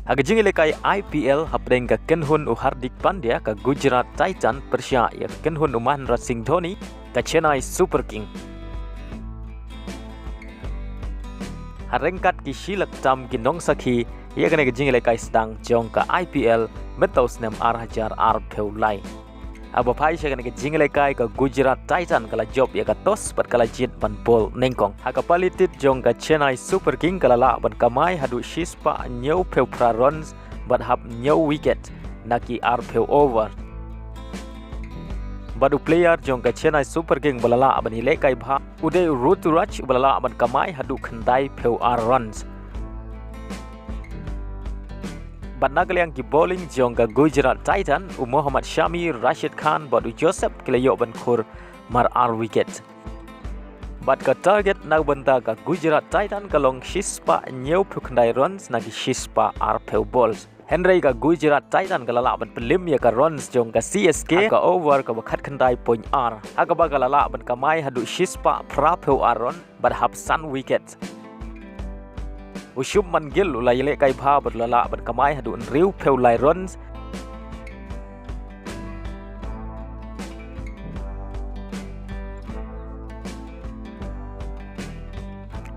Aga jingile kai IPL hapdeng ka Kynhun Hardik Pandya ka Gujarat Titan Persya ya Kynhun Mahendra Singh Dhoni ka Chennai Super King. Harengkat ki silak tam ki Nong Sakhi ya kena jingile kai sedang jong ka IPL metos nem arhajar peulai. Aba pai sya kena jingile kai ka Gujarat Titan kala job ya ka tos pat kala jit ban bol nengkong. Haka palitit jong ka Chennai Super King kala la ban kamai hadu shispa nyau peu pra runs bat hap nyau wicket naki peu over. Badu player jong ka Chennai Super King balala ban ile kai bha uday ruturach balala ban kamai hadu khandai peu runs. Bat nagaliang ki bowling jong ka Gujarat Titan Muhammad Shami Rashid Khan badu Joseph kilayo ban khur mar wicket. Bat ka target nagbanta ka Gujarat Titan kalong shispa nyau pukndai runs nagi shispa peu balls. Henry ka Gujarat Titan kalala ban Pynliem ya ka runs jong ka CSK ka over ka bakhat khandai point haka ba kalala ban kamai hadu shispa peu run bat hap sun wicket. Usyum manggil ulai le kai bha bat lala ban kamai hadu riu peu lai runs.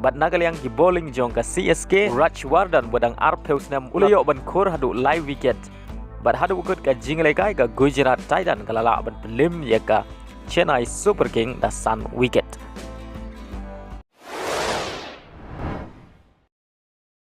Bat nagaliang ki bowling jong ka CSK Rajwardan badang peu snam ulayo ban khur hadu lai wicket. Bat hadu ukut ka jingle kai ka Gujarat Titan kalala ban Pynliem ya ka Chennai Super King da sun wicket.